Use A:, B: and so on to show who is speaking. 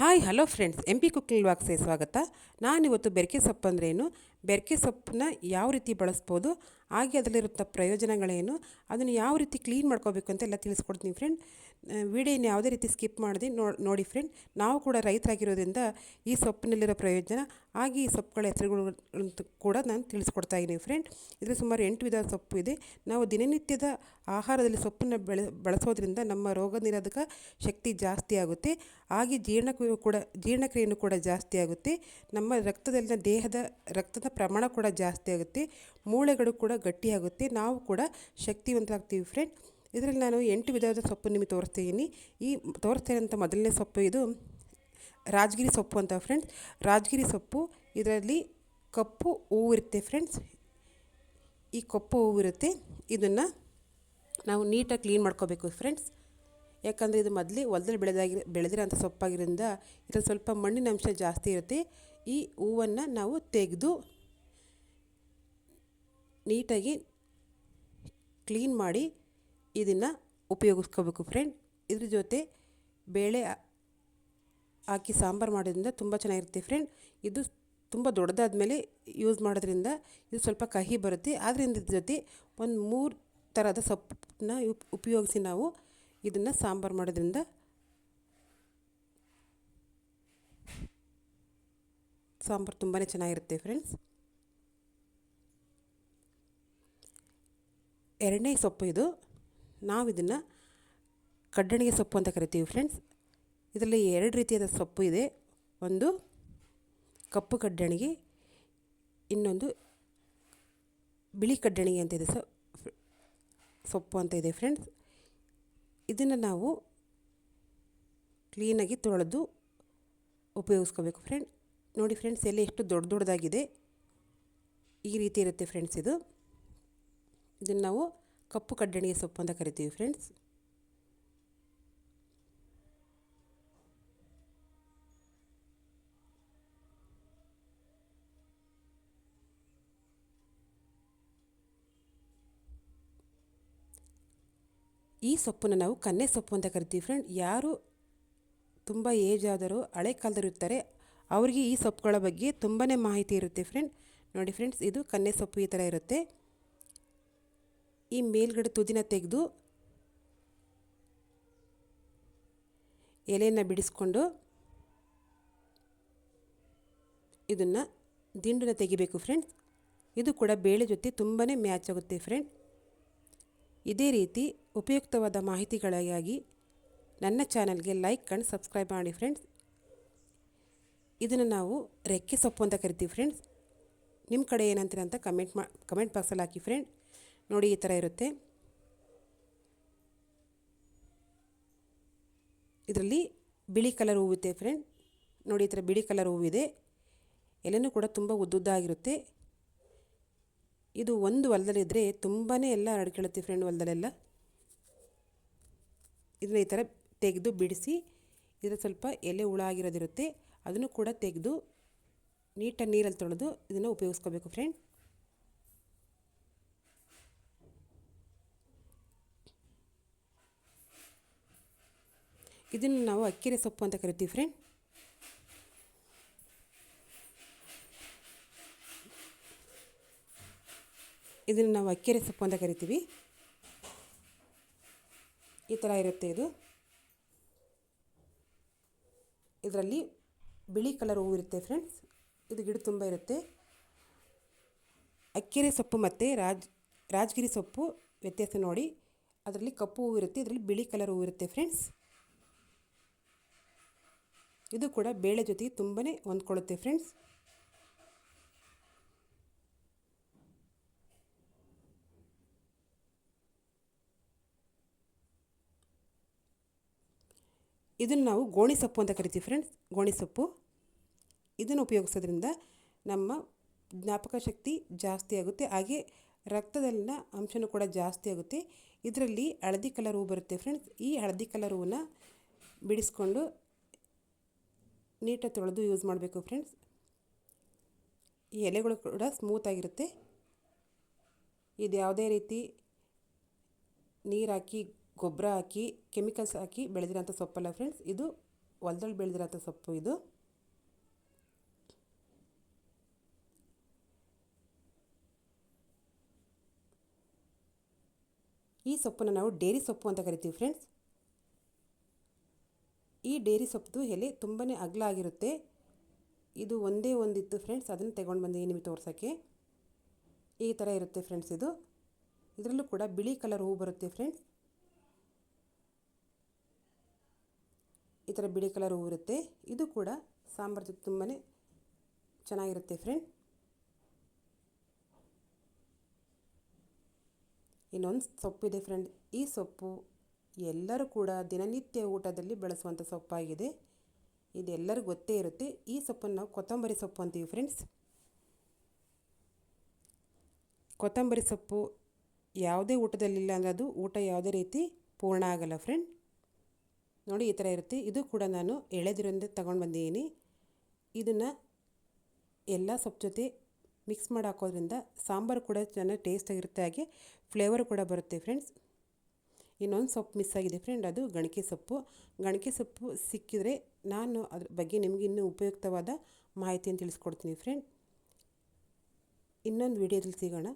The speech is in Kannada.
A: Hi hello friends, M P cooking ವ್ಲಾಗ್ಸ್ಗೆ ಸ್ವಾಗತ. ನಾನಿವತ್ತು ಬೆರಕೆ ಸೊಪ್ಪು ಅಂದ್ರೇನು, ಬೆರಕೆ ಸೊಪ್ಪನ್ನ ಯಾವ ರೀತಿ ಬಳಸ್ಬೋದು, ಹಾಗೆ ಅದರಲ್ಲಿರುತ್ತ ಪ್ರಯೋಜನಗಳೇನು, ಅದನ್ನು ಯಾವ ರೀತಿ ಕ್ಲೀನ್ ಮಾಡ್ಕೋಬೇಕು ಅಂತ ಎಲ್ಲ ತಿಳಿಸ್ಕೊಡ್ತೀನಿ ಫ್ರೆಂಡ್. ವಿಡಿಯೋನ ಯಾವುದೇ ರೀತಿ ಸ್ಕಿಪ್ ಮಾಡದೆ ನೋಡಿ ಫ್ರೆಂಡ್. ನಾವು ಕೂಡ ರೈತರಾಗಿರೋದ್ರಿಂದ ಈ ಸೊಪ್ಪಿನಲ್ಲಿರೋ ಪ್ರಯೋಜನ ಹಾಗೆ ಈ ಸೊಪ್ಪುಗಳ ಹೆಸರುಗಳು ಕೂಡ ನಾನು ತಿಳಿಸ್ಕೊಡ್ತಾ ಇದ್ದೀನಿ ಫ್ರೆಂಡ್. ಇದರಲ್ಲಿ ಸುಮಾರು 8 ವಿಧದ ಸೊಪ್ಪು ಇದೆ. ನಾವು ದಿನನಿತ್ಯದ ಆಹಾರದಲ್ಲಿ ಸೊಪ್ಪನ್ನು ಬಳಸೋದ್ರಿಂದ ನಮ್ಮ ರೋಗ ನಿರೋಧಕ ಶಕ್ತಿ ಜಾಸ್ತಿ ಆಗುತ್ತೆ, ಹಾಗೆ ಜೀರ್ಣಕ್ರಿಯೆಯೂ ಕೂಡ ಜಾಸ್ತಿ ಆಗುತ್ತೆ. ನಮ್ಮ ರಕ್ತದಲ್ಲಿನ ದೇಹದ ರಕ್ತದ ಪ್ರಮಾಣ ಕೂಡ ಜಾಸ್ತಿ ಆಗುತ್ತೆ, ಮೂಳೆಗಳು ಕೂಡ ಗಟ್ಟಿಯಾಗುತ್ತೆ, ನಾವು ಕೂಡ ಶಕ್ತಿವಂತರಾಗ್ತೀವಿ ಫ್ರೆಂಡ್. ಇದರಲ್ಲಿ ನಾನು 8 ವಿಧದ ಸೊಪ್ಪು ನಿಮಗೆ ತೋರಿಸ್ತೀನಿ. ತೋರಿಸ್ತಾ ಇರೋಂಥ ಮೊದಲನೇ ಸೊಪ್ಪು ಇದು ರಾಜಗಿರಿ ಸೊಪ್ಪು ಅಂತ ಫ್ರೆಂಡ್ಸ್. ರಾಜಗಿರಿ ಸೊಪ್ಪು ಇದರಲ್ಲಿ ಕಪ್ಪು ಹೂವು ಇರುತ್ತೆ ಫ್ರೆಂಡ್ಸ್. ಈ ಕಪ್ಪು ಹೂವು ಇರುತ್ತೆ, ಇದನ್ನು ನಾವು ನೀಟಾಗಿ ಕ್ಲೀನ್ ಮಾಡ್ಕೋಬೇಕು ಫ್ರೆಂಡ್ಸ್. ಯಾಕಂದರೆ ಇದು ಮೊದಲೇ ಹೊಲದಲ್ಲಿ ಬೆಳೆದಿರೋಂಥ ಸೊಪ್ಪಾಗಿರೋದ್ರಿಂದ ಇದರಲ್ಲಿ ಸ್ವಲ್ಪ ಮಣ್ಣಿನ ಅಂಶ ಜಾಸ್ತಿ ಇರುತ್ತೆ. ಈ ಹೂವನ್ನು ನಾವು ತೆಗೆದು ನೀಟಾಗಿ ಕ್ಲೀನ್ ಮಾಡಿ ಇದನ್ನು ಉಪಯೋಗಿಸ್ಕೋಬೇಕು ಫ್ರೆಂಡ್. ಇದ್ರ ಜೊತೆ ಬೇಳೆ ಹಾಕಿ ಸಾಂಬಾರು ಮಾಡೋದ್ರಿಂದ ತುಂಬ ಚೆನ್ನಾಗಿರುತ್ತೆ ಫ್ರೆಂಡ್. ಇದು ತುಂಬ ದೊಡ್ಡದಾದ ಮೇಲೆ ಯೂಸ್ ಮಾಡೋದ್ರಿಂದ ಇದು ಸ್ವಲ್ಪ ಕಹಿ ಬರುತ್ತೆ. ಆದ್ದರಿಂದ ಇದ್ರ ಜೊತೆ ಒಂದು 3 ಥರದ ಸೊಪ್ಪನ್ನ ಉಪಯೋಗಿಸಿ ನಾವು ಇದನ್ನು ಸಾಂಬಾರು ಮಾಡೋದ್ರಿಂದ ಸಾಂಬಾರು ತುಂಬಾ ಚೆನ್ನಾಗಿರುತ್ತೆ ಫ್ರೆಂಡ್ಸ್. ಎರಡನೇ ಸೊಪ್ಪು ಇದು. ನಾವು ಇದನ್ನು ಕಡ್ಡಣಿಗೆ ಸೊಪ್ಪು ಅಂತ ಕರಿತೀವಿ ಫ್ರೆಂಡ್ಸ್. ಇದರಲ್ಲಿ 2 ರೀತಿಯಾದ ಸೊಪ್ಪು ಇದೆ. ಒಂದು ಕಪ್ಪು ಕಡ್ಡಣಿಗೆ, ಇನ್ನೊಂದು ಬಿಳಿ ಕಡ್ಡಣಿಗೆ ಅಂತ ಇದೆ ಸೊಪ್ಪು ಅಂತ ಇದೆ ಫ್ರೆಂಡ್ಸ್. ಇದನ್ನು ನಾವು ಕ್ಲೀನಾಗಿ ತೊಳೆದು ಉಪಯೋಗಿಸ್ಕೋಬೇಕು ಫ್ರೆಂಡ್. ನೋಡಿ ಫ್ರೆಂಡ್ಸ್, ಎಲೆ ಎಷ್ಟು ದೊಡ್ಡದಾಗಿದೆ, ಈ ರೀತಿ ಇರುತ್ತೆ ಫ್ರೆಂಡ್ಸ್. ಇದನ್ನು ನಾವು ಕಪ್ಪು ಕಡ್ಡಣಿಗೆ ಸೊಪ್ಪು ಅಂತ ಕರಿತೀವಿ ಫ್ರೆಂಡ್ಸ್. ಈ ಸೊಪ್ಪನ್ನು ನಾವು ಕನ್ನೆ ಸೊಪ್ಪು ಅಂತ ಕರಿತೀವಿ ಫ್ರೆಂಡ್. ಯಾರು ತುಂಬ ಏಜ್ ಆದರೂ ಹಳೆ ಕಾಲದವರು ಇರ್ತಾರೆ, ಅವರಿಗೆ ಈ ಸೊಪ್ಪುಗಳ ಬಗ್ಗೆ ತುಂಬಾ ಮಾಹಿತಿ ಇರುತ್ತೆ ಫ್ರೆಂಡ್. ನೋಡಿ ಫ್ರೆಂಡ್ಸ್, ಇದು ಕನ್ನೆ ಸೊಪ್ಪು ಈ ಥರ ಇರುತ್ತೆ. ಈ ಮೇಲ್ಗಡೆ ತುದಿನ ತೆಗೆದು ಎಲೆಯನ್ನು ಬಿಡಿಸ್ಕೊಂಡು ಇದನ್ನು ದಿಂಡನ್ನು ತೆಗಿಬೇಕು ಫ್ರೆಂಡ್ಸ್. ಇದು ಕೂಡ ಬೇಳೆ ಜೊತೆ ತುಂಬಾ ಮ್ಯಾಚ್ ಆಗುತ್ತೆ ಫ್ರೆಂಡ್. ಇದೇ ರೀತಿ ಉಪಯುಕ್ತವಾದ ಮಾಹಿತಿಗಳಿಗಾಗಿ ನನ್ನ ಚಾನಲ್ಗೆ ಲೈಕ್ ಆ್ಯಂಡ್ ಸಬ್ಸ್ಕ್ರೈಬ್ ಮಾಡಿ ಫ್ರೆಂಡ್ಸ್. ಇದನ್ನು ನಾವು ರೆಕ್ಕೆ ಸೊಪ್ಪು ಅಂತ ಕರಿತೀವಿ ಫ್ರೆಂಡ್ಸ್. ನಿಮ್ಮ ಕಡೆ ಏನಂತೀರ ಅಂತ ಕಮೆಂಟ್ ಬಾಕ್ಸಲ್ಲಿ ಹಾಕಿ ಫ್ರೆಂಡ್. ನೋಡಿ, ಈ ಥರ ಇರುತ್ತೆ. ಇದರಲ್ಲಿ ಬಿಳಿ ಕಲರ್ ಹೂವಿದೆ ಫ್ರೆಂಡ್. ನೋಡಿ, ಈ ಥರ ಬಿಳಿ ಕಲರ್ ಹೂವಿದೆ. ಎಲೆನೂ ಕೂಡ ತುಂಬ ಉದ್ದುದ್ದಾಗಿರುತ್ತೆ. ಇದು ಒಂದು ಹೊಲದಲ್ಲಿದ್ದರೆ ತುಂಬಾ ಎಲ್ಲ ಹರಡ್ಕೊಳ್ಳುತ್ತೆ ಫ್ರೆಂಡ್, ಹೊಲದಲ್ಲೆಲ್ಲ. ಇದನ್ನ ಈ ಥರ ತೆಗೆದು ಬಿಡಿಸಿ, ಇದರ ಸ್ವಲ್ಪ ಎಲೆ ಹುಳ ಆಗಿರೋದಿರುತ್ತೆ, ಅದನ್ನು ಕೂಡ ತೆಗೆದು ನೀಟಾಗಿ ನೀರಲ್ಲಿ ತೊಳೆದು ಇದನ್ನು ಉಪಯೋಗಿಸ್ಕೋಬೇಕು ಫ್ರೆಂಡ್. ಇದನ್ನು ನಾವು ಅಕ್ಕಿರೆ ಸೊಪ್ಪು ಅಂತ ಕರಿತೀವಿ ಫ್ರೆಂಡ್. ಇದನ್ನು ನಾವು ಅಕ್ಕಿರೆ ಸೊಪ್ಪು ಅಂತ ಕರಿತೀವಿ. ಈ ಥರ ಇರುತ್ತೆ ಇದು. ಇದರಲ್ಲಿ ಬಿಳಿ ಕಲರ್ ಹೂವು ಇರುತ್ತೆ ಫ್ರೆಂಡ್ಸ್. ಇದು ಗಿಡ ತುಂಬ ಇರುತ್ತೆ. ಅಕ್ಕಿರೆ ಸೊಪ್ಪು ಮತ್ತು ರಾಜಗಿರಿ ಸೊಪ್ಪು ವ್ಯತ್ಯಾಸ ನೋಡಿ. ಅದರಲ್ಲಿ ಕಪ್ಪು ಹೂವು ಇರುತ್ತೆ, ಇದರಲ್ಲಿ ಬಿಳಿ ಕಲರ್ ಹೂವು ಇರುತ್ತೆ ಫ್ರೆಂಡ್ಸ್. ಇದು ಕೂಡ ಬೇಳೆ ಜೊತೆಗೆ ತುಂಬಾ ಹೊಂದ್ಕೊಳ್ಳುತ್ತೆ ಫ್ರೆಂಡ್ಸ್. ಇದನ್ನು ನಾವು ಗೋಣಿ ಸೊಪ್ಪು ಅಂತ ಕರಿತೀವಿ ಫ್ರೆಂಡ್ಸ್. ಗೋಣಿ ಸೊಪ್ಪು ಇದನ್ನು ಉಪಯೋಗಿಸೋದ್ರಿಂದ ನಮ್ಮ ಜ್ಞಾಪಕ ಶಕ್ತಿ ಜಾಸ್ತಿ ಆಗುತ್ತೆ, ಹಾಗೆ ರಕ್ತದಲ್ಲಿನ ಅಂಶನೂ ಕೂಡ ಜಾಸ್ತಿ ಆಗುತ್ತೆ. ಇದರಲ್ಲಿ ಹಳದಿ ಕಲರ್ ಹೂವು ಬರುತ್ತೆ ಫ್ರೆಂಡ್ಸ್. ಈ ಹಳದಿ ಕಲರ್ ಹೂವನ್ನು ಬಿಡಿಸ್ಕೊಂಡು ನೀಟಾಗಿ ತೊಳೆದು ಯೂಸ್ ಮಾಡಬೇಕು ಫ್ರೆಂಡ್ಸ್. ಈ ಎಲೆಗಳು ಕೂಡ ಸ್ಮೂತಾಗಿರುತ್ತೆ. ಇದು ಯಾವುದೇ ರೀತಿ ನೀರು ಹಾಕಿ ಗೊಬ್ಬರ ಹಾಕಿ ಕೆಮಿಕಲ್ಸ್ ಹಾಕಿ ಬೆಳೆದಿರೋಂಥ ಸೊಪ್ಪಲ್ಲ ಫ್ರೆಂಡ್ಸ್. ಇದು ಹೊಲದಲ್ಲಿ ಬೆಳೆದಿರೋಂಥ ಸೊಪ್ಪು ಇದು. ಈ ಸೊಪ್ಪನ್ನು ನಾವು ಡೇರಿ ಸೊಪ್ಪು ಅಂತ ಕರಿತೀವಿ ಫ್ರೆಂಡ್ಸ್. ಈ ಡೇರಿ ಸೊಪ್ಪು ಎಲೆ ತುಂಬಾ ಅಗಲ ಆಗಿರುತ್ತೆ. ಇದು ಒಂದೇ ಒಂದಿತ್ತು ಫ್ರೆಂಡ್ಸ್, ಅದನ್ನು ತಗೊಂಡು ಬಂದು ನಿಮಗೆ ತೋರ್ಸೋಕ್ಕೆ. ಈ ಥರ ಇರುತ್ತೆ ಫ್ರೆಂಡ್ಸ್ ಇದು. ಇದರಲ್ಲೂ ಕೂಡ ಬಿಳಿ ಕಲರ್ ಹೂವು ಬರುತ್ತೆ ಫ್ರೆಂಡ್ಸ್. ಈ ಥರ ಬಿಳಿ ಕಲರ್ ಹೂವು ಇರುತ್ತೆ. ಇದು ಕೂಡ ಸಾಂಬಾರು ಜೊತೆ ತುಂಬಾ ಚೆನ್ನಾಗಿರುತ್ತೆ ಫ್ರೆಂಡ್. ಇನ್ನೊಂದು ಸೊಪ್ಪಿದೆ ಫ್ರೆಂಡ್. ಈ ಸೊಪ್ಪು ಎಲ್ಲರೂ ಕೂಡ ದಿನನಿತ್ಯ ಊಟದಲ್ಲಿ ಬಳಸುವಂಥ ಸೊಪ್ಪಾಗಿದೆ. ಇದೆಲ್ಲರಿಗೂ ಗೊತ್ತೇ ಇರುತ್ತೆ. ಈ ಸೊಪ್ಪನ್ನು ನಾವು ಕೊತ್ತಂಬರಿ ಸೊಪ್ಪು ಅಂತೀವಿ ಫ್ರೆಂಡ್ಸ್. ಕೊತ್ತಂಬರಿ ಸೊಪ್ಪು ಯಾವುದೇ ಊಟದಲ್ಲಿಲ್ಲ ಅಂದರೆ ಅದು ಊಟ ಯಾವುದೇ ರೀತಿ ಪೂರ್ಣ ಆಗಲ್ಲ ಫ್ರೆಂಡ್. ನೋಡಿ ಈ ಥರ ಇರುತ್ತೆ. ಇದು ಕೂಡ ನಾನು ಎಳೆದಿರೋಂದೇ ತಗೊಂಡು ಬಂದಿದ್ದೀನಿ. ಇದನ್ನು ಎಲ್ಲ ಸೊಪ್ಪು ಜೊತೆ ಮಿಕ್ಸ್ ಮಾಡಿ ಹಾಕೋದ್ರಿಂದ ಸಾಂಬಾರು ಕೂಡ ಚೆನ್ನಾಗಿ ಟೇಸ್ಟಾಗಿರುತ್ತೆ, ಹಾಗೆ ಫ್ಲೇವರ್ ಕೂಡ ಬರುತ್ತೆ ಫ್ರೆಂಡ್ಸ್. ಇನ್ನೊಂದು ಸೊಪ್ಪು ಮಿಸ್ ಆಗಿದೆ ಫ್ರೆಂಡ್, ಅದು ಗಣಕೆ ಸೊಪ್ಪು. ಗಣಕೆ ಸೊಪ್ಪು ಸಿಕ್ಕಿದರೆ ನಾನು ಅದ್ರ ಬಗ್ಗೆ ನಿಮಗೆ ಇನ್ನೂ ಉಪಯುಕ್ತವಾದ ಮಾಹಿತಿಯನ್ನು ತಿಳಿಸ್ಕೊಡ್ತೀನಿ ಫ್ರೆಂಡ್. ಇನ್ನೊಂದು ವಿಡಿಯೋದಲ್ಲಿ ಸಿಗೋಣ.